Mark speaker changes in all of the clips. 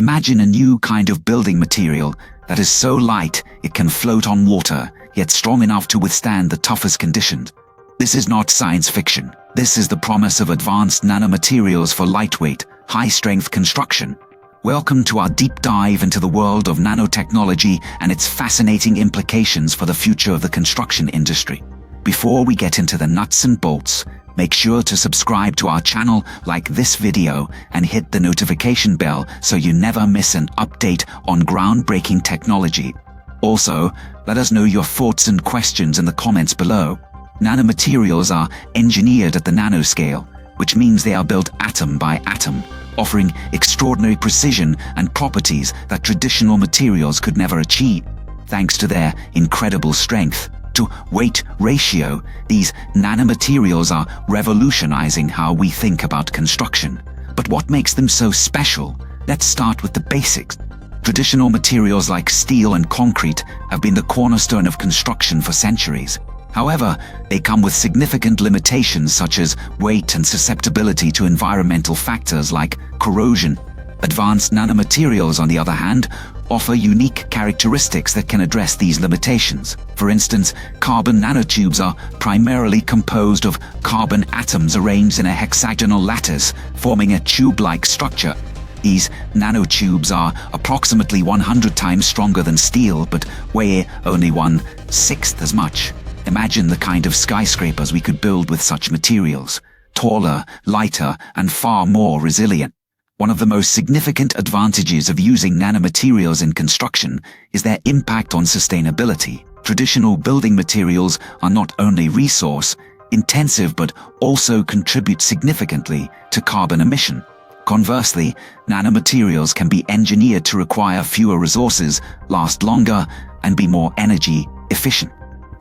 Speaker 1: Imagine a new kind of building material that is so light it can float on water, yet strong enough to withstand the toughest conditions. This is not science fiction. This is the promise of advanced nanomaterials for lightweight, high-strength construction. Welcome to our deep dive into the world of nanotechnology and its fascinating implications for the future of the construction industry. Before we get into the nuts and bolts, make sure to subscribe to our channel, like this video, and hit the notification bell so you never miss an update on groundbreaking technology. Also, let us know your thoughts and questions in the comments below. Nanomaterials are engineered at the nanoscale, which means they are built atom by atom, offering extraordinary precision and properties that traditional materials could never achieve. Thanks to their incredible strength to weight ratio, these nanomaterials are revolutionizing how we think about construction. But what makes them so special? Let's start with the basics. Traditional materials like steel and concrete have been the cornerstone of construction for centuries. However, they come with significant limitations such as weight and susceptibility to environmental factors like corrosion. Advanced nanomaterials, on the other hand, offer unique characteristics that can address these limitations. For instance, carbon nanotubes are primarily composed of carbon atoms arranged in a hexagonal lattice, forming a tube-like structure. These nanotubes are approximately 100 times stronger than steel, but weigh only 1/6 as much. Imagine the kind of skyscrapers we could build with such materials: taller, lighter, and far more resilient. One of the most significant advantages of using nanomaterials in construction is their impact on sustainability. Traditional building materials are not only resource-intensive but also contribute significantly to carbon emission. Conversely, nanomaterials can be engineered to require fewer resources, last longer, and be more energy efficient.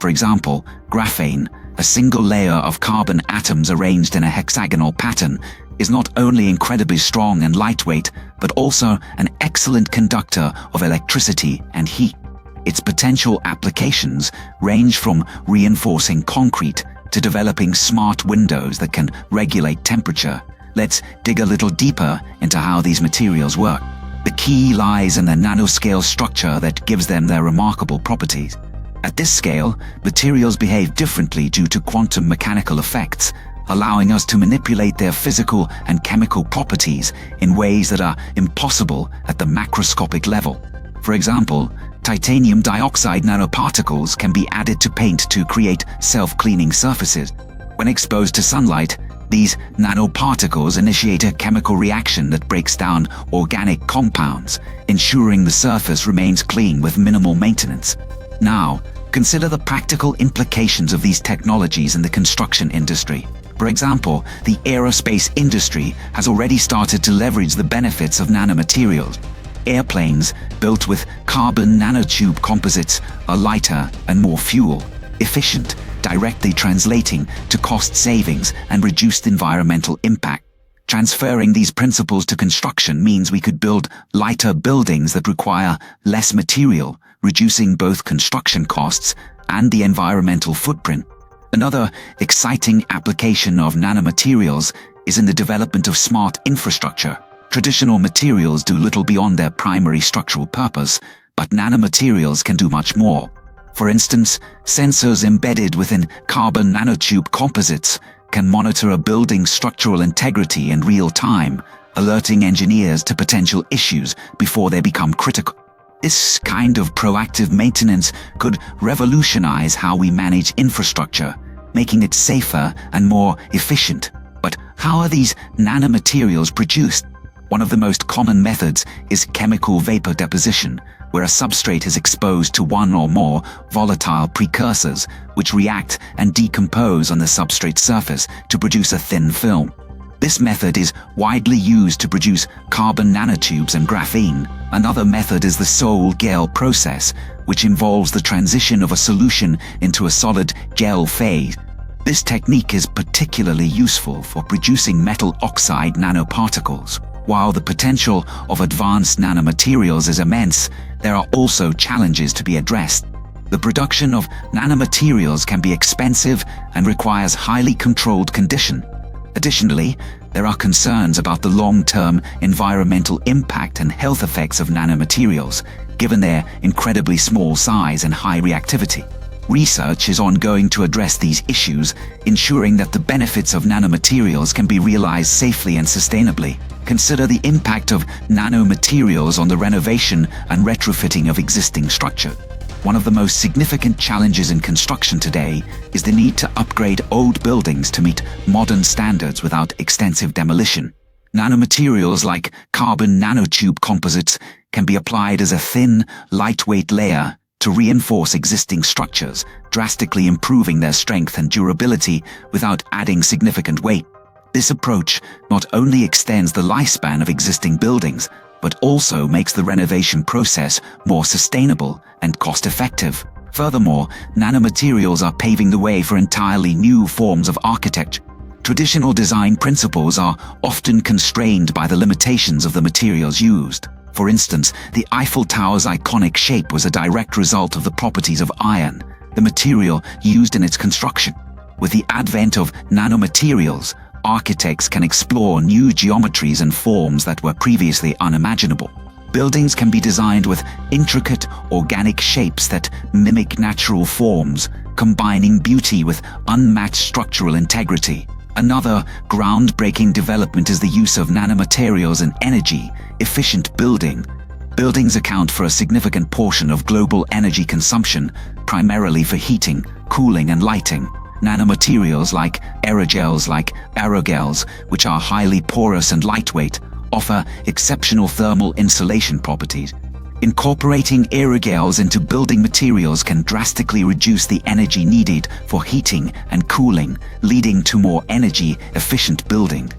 Speaker 1: For example, graphene, a single layer of carbon atoms arranged in a hexagonal pattern, is not only incredibly strong and lightweight, but also an excellent conductor of electricity and heat. Its potential applications range from reinforcing concrete to developing smart windows that can regulate temperature. Let's dig a little deeper into how these materials work. The key lies in the nanoscale structure that gives them their remarkable properties. At this scale, materials behave differently due to quantum mechanical effects, allowing us to manipulate their physical and chemical properties in ways that are impossible at the macroscopic level. For example, titanium dioxide nanoparticles can be added to paint to create self-cleaning surfaces. When exposed to sunlight, these nanoparticles initiate a chemical reaction that breaks down organic compounds, ensuring the surface remains clean with minimal maintenance. Now, consider the practical implications of these technologies in the construction industry. For example, the aerospace industry has already started to leverage the benefits of nanomaterials. Airplanes built with carbon nanotube composites are lighter and more fuel efficient, directly translating to cost savings and reduced environmental impact. Transferring these principles to construction means we could build lighter buildings that require less material, reducing both construction costs and the environmental footprint. Another exciting application of nanomaterials is in the development of smart infrastructure. Traditional materials do little beyond their primary structural purpose, but nanomaterials can do much more. For instance, sensors embedded within carbon nanotube composites can monitor a building's structural integrity in real time, alerting engineers to potential issues before they become critical. This kind of proactive maintenance could revolutionize how we manage infrastructure, making it safer and more efficient. But how are these nanomaterials produced? One of the most common methods is chemical vapor deposition, where a substrate is exposed to one or more volatile precursors, which react and decompose on the substrate surface to produce a thin film. This method is widely used to produce carbon nanotubes and graphene. Another method is the sol-gel process, which involves the transition of a solution into a solid gel phase. This technique is particularly useful for producing metal oxide nanoparticles. While the potential of advanced nanomaterials is immense, there are also challenges to be addressed. The production of nanomaterials can be expensive and requires highly controlled conditions. Additionally, There are concerns about the long-term environmental impact and health effects of nanomaterials, given their incredibly small size and high reactivity. Research is ongoing to address these issues, ensuring that the benefits of nanomaterials can be realized safely and sustainably. Consider the impact of nanomaterials on the renovation and retrofitting of existing structure. One of the most significant challenges in construction today is the need to upgrade old buildings to meet modern standards without extensive demolition. Nanomaterials like carbon nanotube composites can be applied as a thin, lightweight layer to reinforce existing structures, drastically improving their strength and durability without adding significant weight. This approach not only extends the lifespan of existing buildings, but also makes the renovation process more sustainable and cost-effective. Furthermore, nanomaterials are paving the way for entirely new forms of architecture. Traditional design principles are often constrained by the limitations of the materials used. For instance, the Eiffel Tower's iconic shape was a direct result of the properties of iron, the material used in its construction. With the advent of nanomaterials, architects can explore new geometries and forms that were previously unimaginable. Buildings can be designed with intricate, organic shapes that mimic natural forms, combining beauty with unmatched structural integrity. Another groundbreaking development is the use of nanomaterials in energy-efficient building. Buildings account for a significant portion of global energy consumption, primarily for heating, cooling, and lighting. Nanomaterials like aerogels, which are highly porous and lightweight, offer exceptional thermal insulation properties. Incorporating aerogels into building materials can drastically reduce the energy needed for heating and cooling, leading to more energy-efficient building.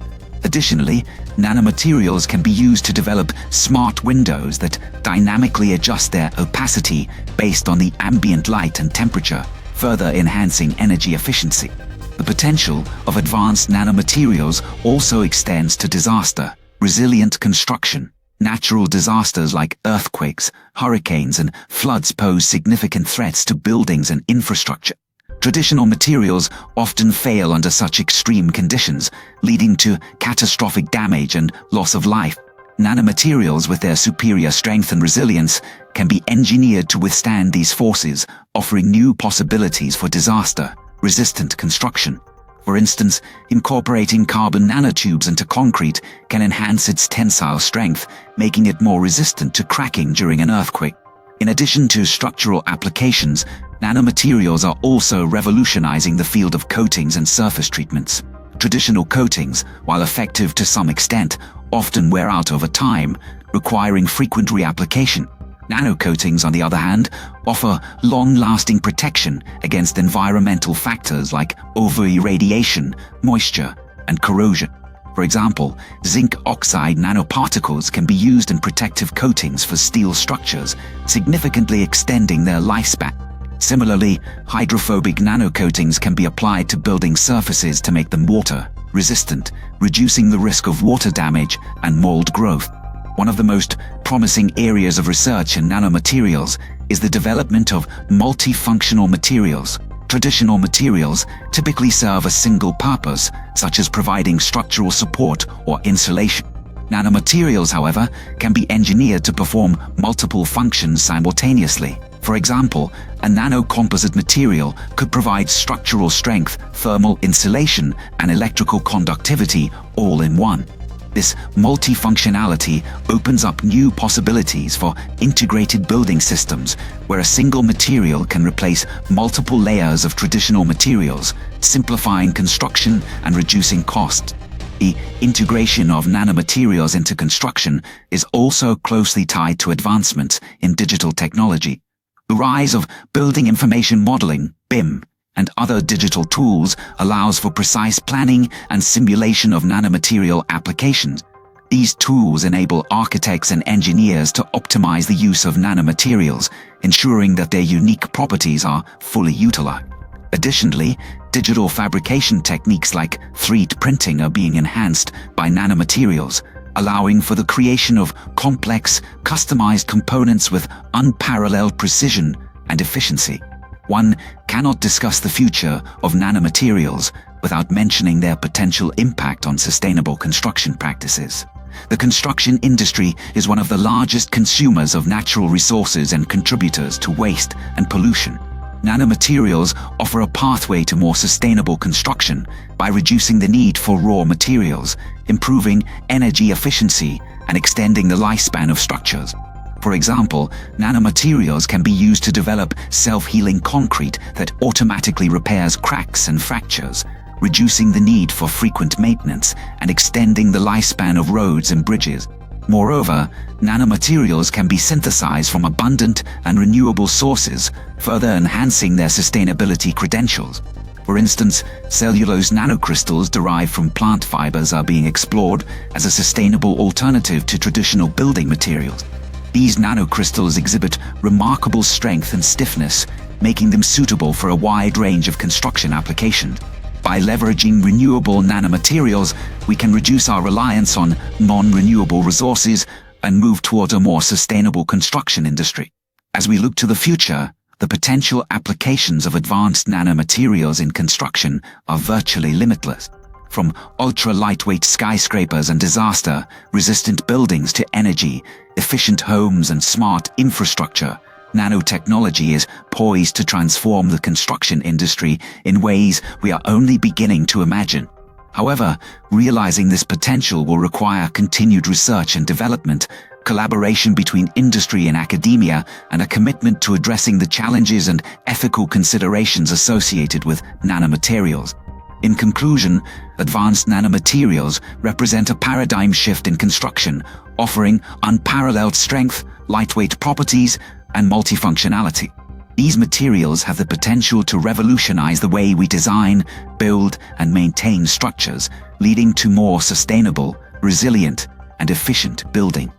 Speaker 1: Additionally, nanomaterials can be used to develop smart windows that dynamically adjust their opacity based on the ambient light and temperature, further enhancing energy efficiency. The potential of advanced nanomaterials also extends to disaster-resilient construction. Natural disasters like earthquakes, hurricanes, and floods pose significant threats to buildings and infrastructure. Traditional materials often fail under such extreme conditions, leading to catastrophic damage and loss of life. Nanomaterials, with their superior strength and resilience, can be engineered to withstand these forces, offering new possibilities for disaster-resistant construction. For instance, incorporating carbon nanotubes into concrete can enhance its tensile strength, making it more resistant to cracking during an earthquake. In addition to structural applications, nanomaterials are also revolutionizing the field of coatings and surface treatments. Traditional coatings, while effective to some extent, often wear out over time, requiring frequent reapplication. Nanocoatings, on the other hand, offer long-lasting protection against environmental factors like UV radiation, moisture, and corrosion. For example, zinc oxide nanoparticles can be used in protective coatings for steel structures, significantly extending their lifespan. Similarly, hydrophobic nanocoatings can be applied to building surfaces to make them water-resistant, reducing the risk of water damage and mold growth. One of the most promising areas of research in nanomaterials is the development of multifunctional materials. Traditional materials typically serve a single purpose, such as providing structural support or insulation. Nanomaterials, however, can be engineered to perform multiple functions simultaneously. For example, a nanocomposite material could provide structural strength, thermal insulation, and electrical conductivity all in one. This multifunctionality opens up new possibilities for integrated building systems, where a single material can replace multiple layers of traditional materials, simplifying construction and reducing costs. The integration of nanomaterials into construction is also closely tied to advancements in digital technology. The rise of building information modeling, BIM, and other digital tools allows for precise planning and simulation of nanomaterial applications. These tools enable architects and engineers to optimize the use of nanomaterials, ensuring that their unique properties are fully utilized. Additionally, digital fabrication techniques like 3D printing are being enhanced by nanomaterials, allowing for the creation of complex, customized components with unparalleled precision and efficiency. One cannot discuss the future of nanomaterials without mentioning their potential impact on sustainable construction practices. The construction industry is one of the largest consumers of natural resources and contributors to waste and pollution. Nanomaterials offer a pathway to more sustainable construction by reducing the need for raw materials, improving energy efficiency, and extending the lifespan of structures. For example, nanomaterials can be used to develop self-healing concrete that automatically repairs cracks and fractures, reducing the need for frequent maintenance and extending the lifespan of roads and bridges. Moreover, nanomaterials can be synthesized from abundant and renewable sources, further enhancing their sustainability credentials. For instance, cellulose nanocrystals derived from plant fibers are being explored as a sustainable alternative to traditional building materials. These nanocrystals exhibit remarkable strength and stiffness, making them suitable for a wide range of construction applications. By leveraging renewable nanomaterials, we can reduce our reliance on non-renewable resources and move toward a more sustainable construction industry. As we look to the future, the potential applications of advanced nanomaterials in construction are virtually limitless. From ultra-lightweight skyscrapers and disaster-resistant buildings to energy-efficient homes and smart infrastructure, nanotechnology is poised to transform the construction industry in ways we are only beginning to imagine. However, realizing this potential will require continued research and development, collaboration between industry and academia, and a commitment to addressing the challenges and ethical considerations associated with nanomaterials. In conclusion, advanced nanomaterials represent a paradigm shift in construction, offering unparalleled strength, lightweight properties, and multifunctionality. These materials have the potential to revolutionize the way we design, build, and maintain structures, leading to more sustainable, resilient, and efficient building.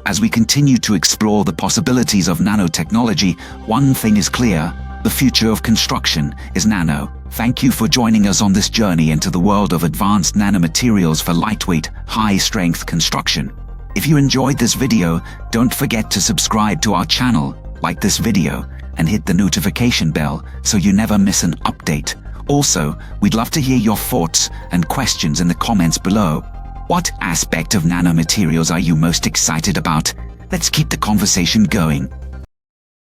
Speaker 1: As we continue to explore the possibilities of nanotechnology, one thing is clear: the future of construction is nano. Thank you for joining us on this journey into the world of advanced nanomaterials for lightweight, high-strength construction. If you enjoyed this video, don't forget to subscribe to our channel, like this video, and hit the notification bell so you never miss an update. Also, we'd love to hear your thoughts and questions in the comments below. What aspect of nanomaterials are you most excited about? Let's keep the conversation going.